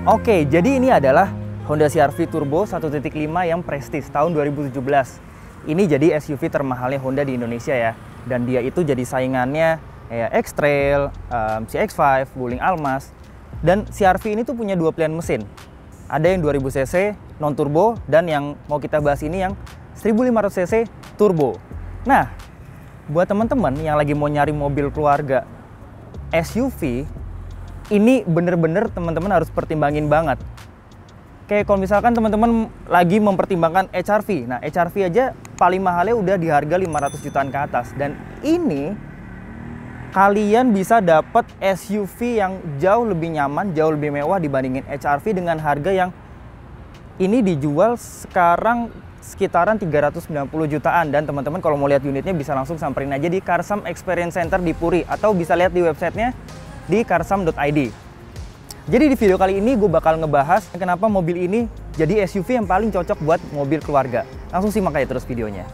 Oke, jadi ini adalah Honda CR-V Turbo 1.5 yang Prestige tahun 2017. Ini jadi SUV termahalnya Honda di Indonesia ya. Dan dia itu jadi saingannya kayak X-Trail, CX-5, Wuling Almas. Dan CR-V ini tuh punya dua pilihan mesin. Ada yang 2000 cc non turbo dan yang mau kita bahas ini yang 1500 cc turbo. Nah, buat teman-teman yang lagi mau nyari mobil keluarga SUV, ini bener-bener teman-teman harus pertimbangin banget. Kayak kalau misalkan teman-teman lagi mempertimbangkan HR-V. Nah, HR-V aja paling mahalnya udah di harga 500 jutaan ke atas. Dan ini kalian bisa dapat SUV yang jauh lebih nyaman, jauh lebih mewah dibandingin HR-V dengan harga yang ini dijual sekarang sekitaran 390 jutaan. Dan teman-teman kalau mau lihat unitnya bisa langsung samperin aja di Karsam Experience Center di Puri, atau bisa lihat di websitenya di karsam.id. Jadi di video kali ini gue bakal ngebahas kenapa mobil ini jadi SUV yang paling cocok buat mobil keluarga. Langsung simak aja terus videonya.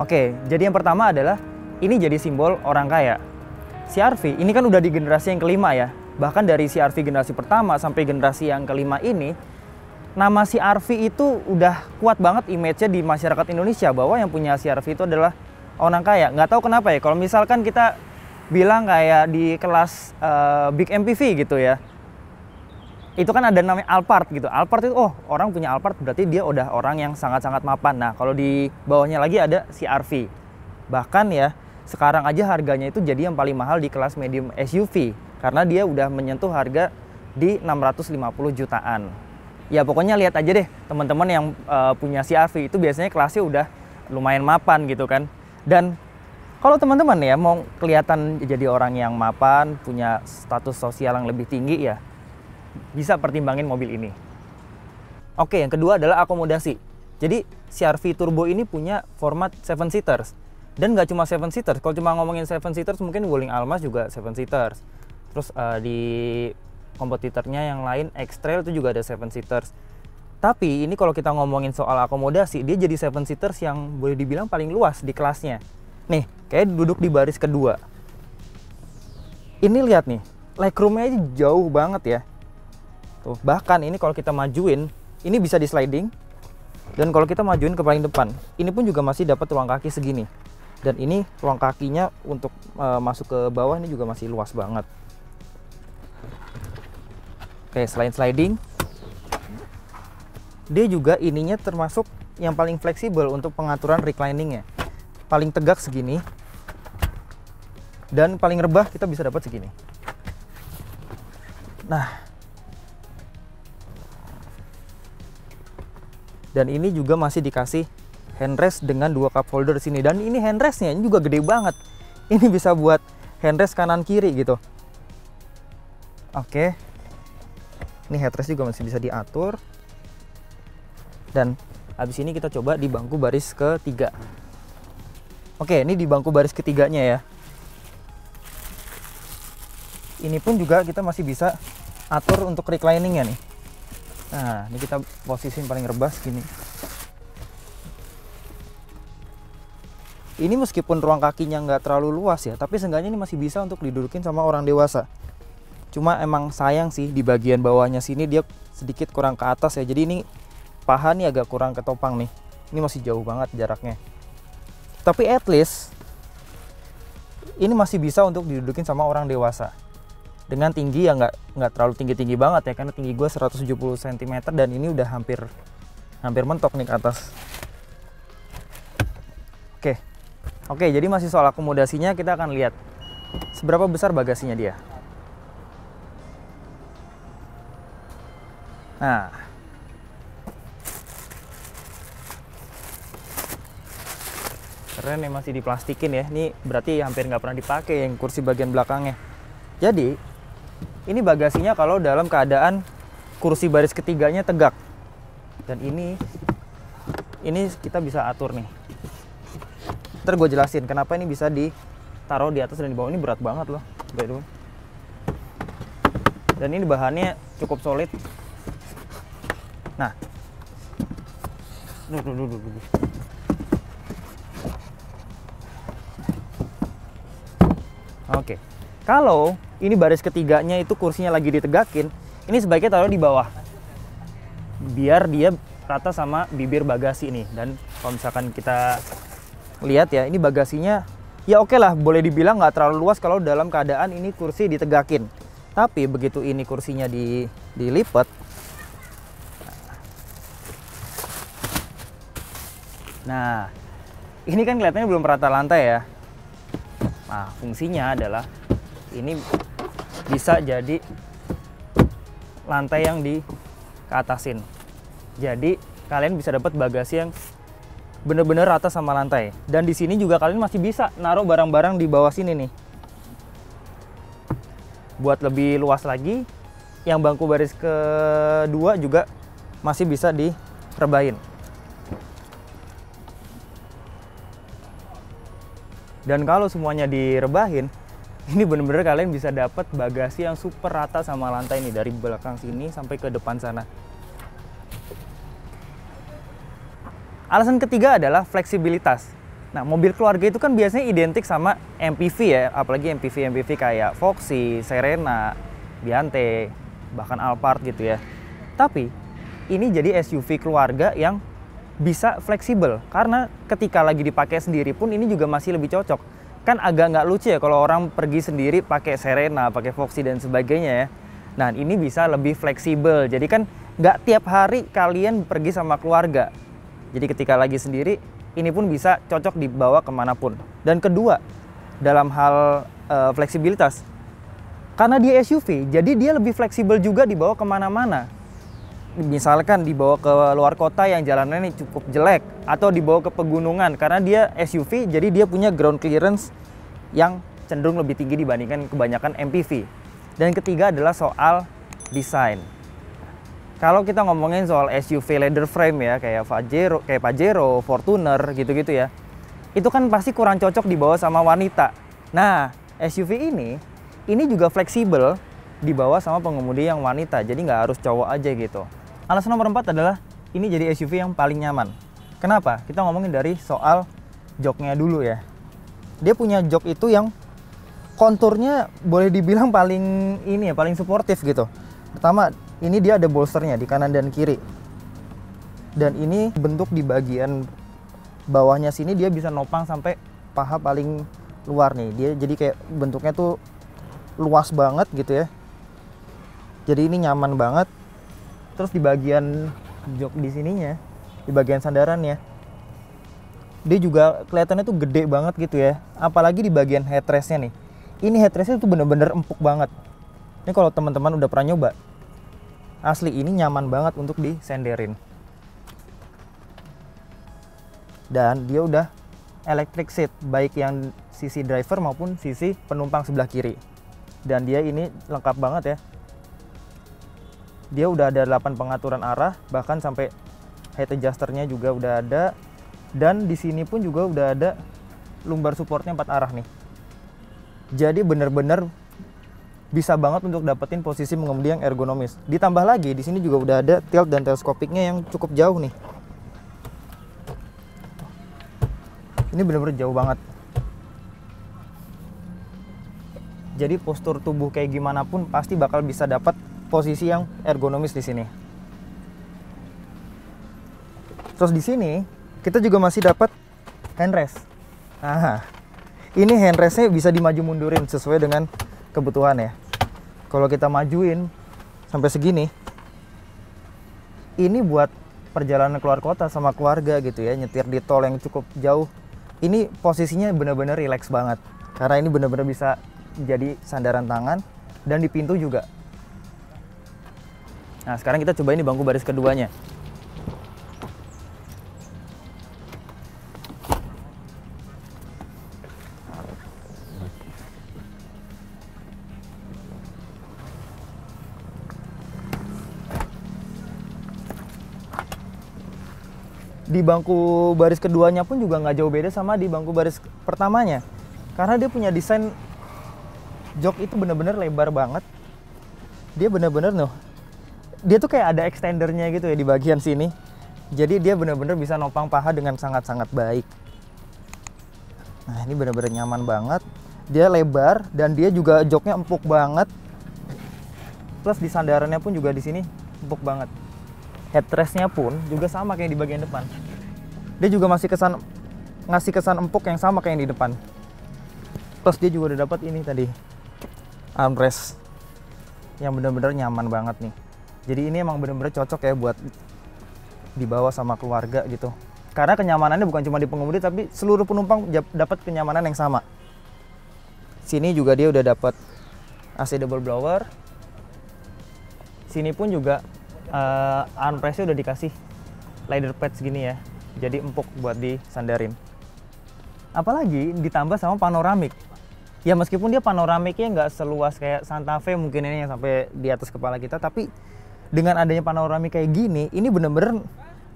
Oke, jadi yang pertama adalah ini jadi simbol orang kaya. CR-V ini kan udah di generasi yang kelima ya. Bahkan dari CR-V generasi pertama sampai generasi yang kelima ini, nama CR-V itu udah kuat banget image-nya di masyarakat Indonesia bahwa yang punya CR-V itu adalah orang kaya. Nggak tahu kenapa ya, kalau misalkan kita bilang kayak di kelas Big MPV gitu ya, itu kan ada namanya Alphard gitu. Alphard itu, oh orang punya Alphard berarti dia udah orang yang sangat-sangat mapan. Nah kalau di bawahnya lagi ada CR-V. Bahkan ya, sekarang aja harganya itu jadi yang paling mahal di kelas medium SUV. Karena dia udah menyentuh harga di 650 jutaan. Ya pokoknya lihat aja deh teman-teman yang punya CR-V itu biasanya kelasnya udah lumayan mapan gitu kan. Dan kalau teman-teman ya mau kelihatan jadi orang yang mapan, punya status sosial yang lebih tinggi ya, bisa pertimbangin mobil ini. Oke, yang kedua adalah akomodasi. Jadi CR-V Turbo ini punya format 7-seaters. Dan nggak cuma 7-seaters, kalau cuma ngomongin 7-seaters mungkin Wuling Almas juga 7-seaters. Terus di kompetitornya yang lain X-Trail itu juga ada 7-seaters. Tapi ini kalau kita ngomongin soal akomodasi, dia jadi 7-seaters yang boleh dibilang paling luas di kelasnya. Nih, kayak duduk di baris kedua. Ini lihat nih, legroomnya aja jauh banget ya. Tuh, bahkan ini kalau kita majuin, ini bisa di sliding. Dan kalau kita majuin ke paling depan, ini pun juga masih dapat ruang kaki segini. Dan ini ruang kakinya untuk masuk ke bawah ini juga masih luas banget. Oke, selain sliding, dia juga ininya termasuk yang paling fleksibel untuk pengaturan recliningnya. Paling tegak segini, dan paling rebah kita bisa dapat segini. Nah, dan ini juga masih dikasih handrest dengan 2 cup holder di sini. Dan ini handrestnya ini juga gede banget. Ini bisa buat handrest kanan kiri gitu. Oke. Ini headrest juga masih bisa diatur. Dan habis ini kita coba di bangku baris ketiga. Oke, ini di bangku baris ketiganya ya. Ini pun juga kita masih bisa atur untuk recliningnya nih. Nah, ini kita posisiin paling rebah segini. Ini meskipun ruang kakinya nggak terlalu luas ya, tapi seenggaknya ini masih bisa untuk didudukin sama orang dewasa. Cuma emang sayang sih di bagian bawahnya sini dia sedikit kurang ke atas ya. Jadi ini paha nih agak kurang ketopang nih. Ini masih jauh banget jaraknya. Tapi at least ini masih bisa untuk didudukin sama orang dewasa. Dengan tinggi ya nggak terlalu tinggi-tinggi banget ya, karena tinggi gue 170 cm dan ini udah hampir mentok nih ke atas. Oke, jadi masih soal akomodasinya, kita akan lihat seberapa besar bagasinya dia. Nah, keren ya, masih diplastikin ya. Ini berarti hampir nggak pernah dipakai yang kursi bagian belakangnya. Jadi ini bagasinya kalau dalam keadaan kursi baris ketiganya tegak. Dan ini kita bisa atur nih. Ntar gue jelasin kenapa ini bisa ditaruh di atas dan di bawah. Ini berat banget loh, by the way. Dan ini bahannya cukup solid. Nah, oke. Kalau ini baris ketiganya itu kursinya lagi ditegakin, ini sebaiknya taruh di bawah, biar dia rata sama bibir bagasi nih. Dan kalau misalkan kita lihat ya, ini bagasinya ya oke lah, boleh dibilang nggak terlalu luas kalau dalam keadaan ini kursi ditegakin. Tapi begitu ini kursinya dilipat, nah ini kan kelihatannya belum rata lantai ya. Nah, fungsinya adalah ini bisa jadi lantai yang dikeatasin. Jadi kalian bisa dapat bagasi yang bener-bener rata sama lantai. Dan di sini juga kalian masih bisa naruh barang-barang di bawah sini nih. Buat lebih luas lagi, yang bangku baris kedua juga masih bisa direbahin. Dan kalau semuanya direbahin, ini bener-bener kalian bisa dapat bagasi yang super rata sama lantai nih, dari belakang sini sampai ke depan sana. Alasan ketiga adalah fleksibilitas. Nah, mobil keluarga itu kan biasanya identik sama MPV ya, apalagi MPV kayak Foxy, Serena, Biante, bahkan Alphard gitu ya. Tapi ini jadi SUV keluarga yang bisa fleksibel, karena ketika lagi dipakai sendiri pun ini juga masih lebih cocok. Kan agak nggak lucu ya kalau orang pergi sendiri pakai Serena, pakai Foxy dan sebagainya ya. Nah, ini bisa lebih fleksibel, jadi kan nggak tiap hari kalian pergi sama keluarga. Jadi ketika lagi sendiri, ini pun bisa cocok dibawa kemanapun. Dan kedua, dalam hal fleksibilitas, karena dia SUV, jadi dia lebih fleksibel juga dibawa kemana-mana. Misalkan dibawa ke luar kota yang jalanannya cukup jelek, atau dibawa ke pegunungan, karena dia SUV, jadi dia punya ground clearance yang cenderung lebih tinggi dibandingkan kebanyakan MPV. Dan ketiga adalah soal desain. Kalau kita ngomongin soal SUV leather frame ya, kayak Pajero, Fortuner gitu-gitu ya, itu kan pasti kurang cocok dibawa sama wanita. Nah, SUV ini juga fleksibel dibawa sama pengemudi yang wanita, jadi nggak harus cowok aja gitu. Alasan nomor 4 adalah ini jadi SUV yang paling nyaman. Kenapa? Kita ngomongin dari soal joknya dulu ya. Dia punya jok itu yang konturnya boleh dibilang paling suportif gitu. Pertama, ini dia ada bolsternya di kanan dan kiri. Dan ini bentuk di bagian bawahnya sini dia bisa nopang sampai paha paling luar nih. Dia jadi kayak bentuknya tuh luas banget gitu ya. Jadi ini nyaman banget. Terus di bagian jok di sininya, di bagian sandarannya, dia juga kelihatannya tuh gede banget gitu ya. Apalagi di bagian headrestnya nih. Ini headrestnya tuh bener-bener empuk banget. Ini kalau teman-teman udah pernah nyoba, asli ini nyaman banget untuk disenderin. Dan dia udah electric seat, baik yang sisi driver maupun sisi penumpang sebelah kiri. Dan dia ini lengkap banget ya. Dia udah ada 8 pengaturan arah, bahkan sampai head adjusternya juga udah ada. Dan di sini pun juga udah ada lumbar supportnya 4 arah nih. Jadi bener-bener bisa banget untuk dapetin posisi mengemudi yang ergonomis. Ditambah lagi di sini juga udah ada tilt dan teleskopiknya yang cukup jauh nih. Ini bener-bener jauh banget. Jadi postur tubuh kayak gimana pun pasti bakal bisa dapat posisi yang ergonomis di sini. Terus di sini kita juga masih dapat handrest. Nah, ini handrestnya bisa dimaju mundurin sesuai dengan kebutuhan ya. Kalau kita majuin sampai segini, ini buat perjalanan keluar kota sama keluarga gitu ya, nyetir di tol yang cukup jauh. Ini posisinya benar-benar rileks banget, karena ini benar-benar bisa jadi sandaran tangan, dan di pintu juga. Nah, sekarang kita cobain di bangku baris keduanya. Di bangku baris keduanya pun juga nggak jauh beda sama di bangku baris pertamanya, karena dia punya desain jok itu bener-bener lebar banget, Dia bener-bener dia tuh kayak ada extendernya gitu ya di bagian sini. Jadi dia bener-bener bisa nopang paha dengan sangat-sangat baik. Nah ini bener-bener nyaman banget. Dia lebar dan dia juga joknya empuk banget. Plus di sandarannya pun juga di sini empuk banget. Headrestnya pun juga sama kayak di bagian depan. Dia juga masih ngasih kesan empuk yang sama kayak yang di depan. Plus dia juga udah dapat ini tadi armrest yang bener-bener nyaman banget nih. Jadi ini emang bener-bener cocok ya buat dibawa sama keluarga gitu. Karena kenyamanannya bukan cuma di pengemudi tapi seluruh penumpang dapat kenyamanan yang sama. Sini juga dia udah dapat AC double blower. Sini pun juga armrestnya udah dikasih leather pads gini ya. Jadi empuk buat disandarin. Apalagi ditambah sama panoramik. Ya meskipun dia panoramiknya nggak seluas kayak Santa Fe mungkin ini yang sampai di atas kepala kita, tapi dengan adanya panoramik kayak gini, ini bener-bener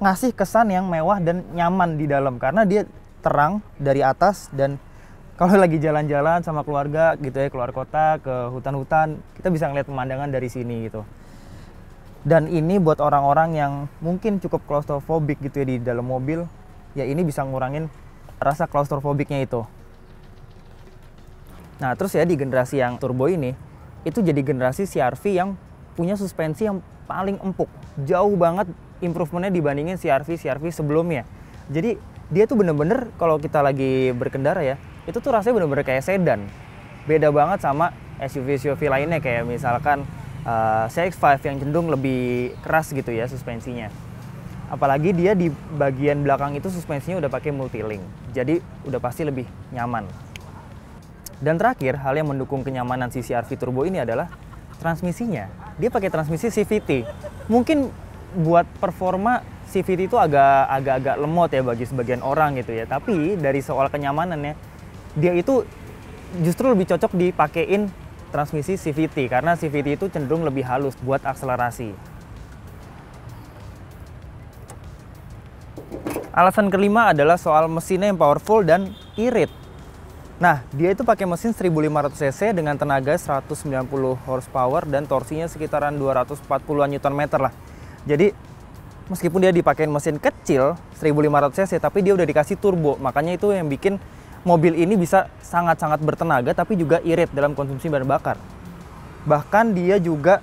ngasih kesan yang mewah dan nyaman di dalam karena dia terang dari atas. Dan kalau lagi jalan-jalan sama keluarga gitu ya, keluar kota ke hutan-hutan, kita bisa ngeliat pemandangan dari sini gitu. Dan ini buat orang-orang yang mungkin cukup klaustrofobik gitu ya di dalam mobil, ya ini bisa ngurangin rasa klaustrofobiknya itu. Nah terus ya di generasi yang turbo ini, itu jadi generasi CR-V yang punya suspensi yang paling empuk. Jauh banget improvementnya dibandingin CR-V sebelumnya. Jadi dia tuh bener-bener kalau kita lagi berkendara ya, itu tuh rasanya bener-bener kayak sedan. Beda banget sama SUV lainnya kayak misalkan CX-5 yang cenderung lebih keras gitu ya suspensinya. Apalagi dia di bagian belakang itu suspensinya udah pakai multi-link. Jadi udah pasti lebih nyaman. Dan terakhir, hal yang mendukung kenyamanan si CR-V turbo ini adalah transmisinya. Dia pakai transmisi CVT. Mungkin buat performa CVT itu agak-agak lemot ya bagi sebagian orang gitu ya. Tapi dari soal kenyamanannya, dia itu justru lebih cocok dipakein transmisi CVT karena CVT itu cenderung lebih halus buat akselerasi. Alasan kelima adalah soal mesinnya yang powerful dan irit. Nah, dia itu pakai mesin 1500 cc dengan tenaga 190 horsepower dan torsinya sekitaran 240-an Nm lah. Jadi, meskipun dia dipakai mesin kecil 1500 cc, tapi dia udah dikasih turbo. Makanya itu yang bikin mobil ini bisa sangat-sangat bertenaga tapi juga irit dalam konsumsi bahan bakar. Bahkan dia juga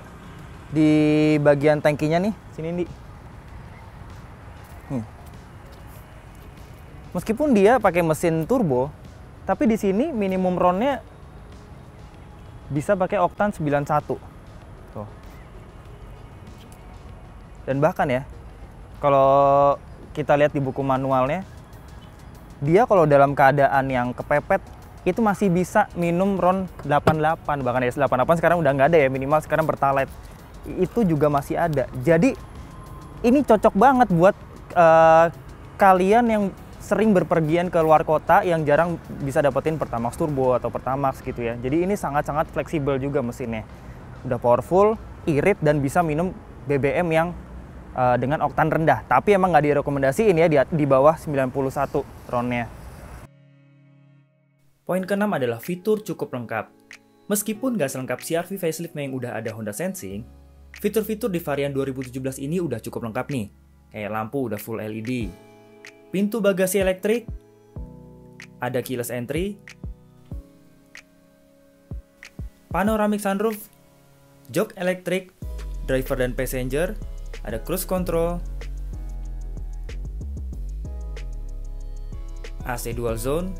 di bagian tangkinya nih, sini nih. Meskipun dia pakai mesin turbo, tapi di sini minimum RON-nya bisa pakai oktan 91. Tuh. Dan bahkan ya, kalau kita lihat di buku manualnya, dia kalau dalam keadaan yang kepepet, itu masih bisa minum RON 88. Bahkan ya 88 sekarang udah nggak ada ya, minimal sekarang Pertalite. Itu juga masih ada. Jadi ini cocok banget buat kalian yang sering berpergian ke luar kota yang jarang bisa dapetin Pertamax Turbo atau Pertamax gitu ya. Jadi ini sangat-sangat fleksibel juga mesinnya. Udah powerful, irit, dan bisa minum BBM yang dengan oktan rendah. Tapi emang nggak direkomendasiin ya di bawah 91 RON-nya. Poin keenam adalah fitur cukup lengkap. Meskipun nggak selengkap CR-V facelift yang udah ada Honda Sensing, fitur-fitur di varian 2017 ini udah cukup lengkap nih. Kayak lampu udah full LED, pintu bagasi elektrik, ada keyless entry, panoramic sunroof, jok elektrik, driver dan passenger, ada cruise control, AC dual zone,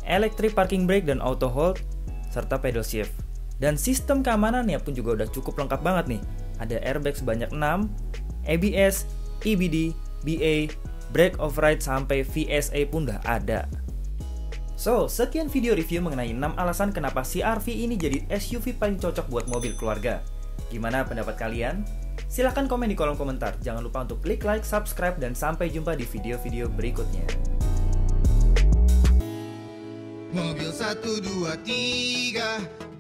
electric parking brake dan auto hold, serta pedal shift. Dan sistem keamanannya pun juga udah cukup lengkap banget nih. Ada airbag sebanyak 6, ABS, EBD, BA, brake override sampai VSA pun udah ada. So, sekian video review mengenai 6 alasan kenapa CR-V ini jadi SUV paling cocok buat mobil keluarga. Gimana pendapat kalian? Silahkan komen di kolom komentar. Jangan lupa untuk klik like, subscribe, dan sampai jumpa di video-video berikutnya. Mobil 1, 2, 3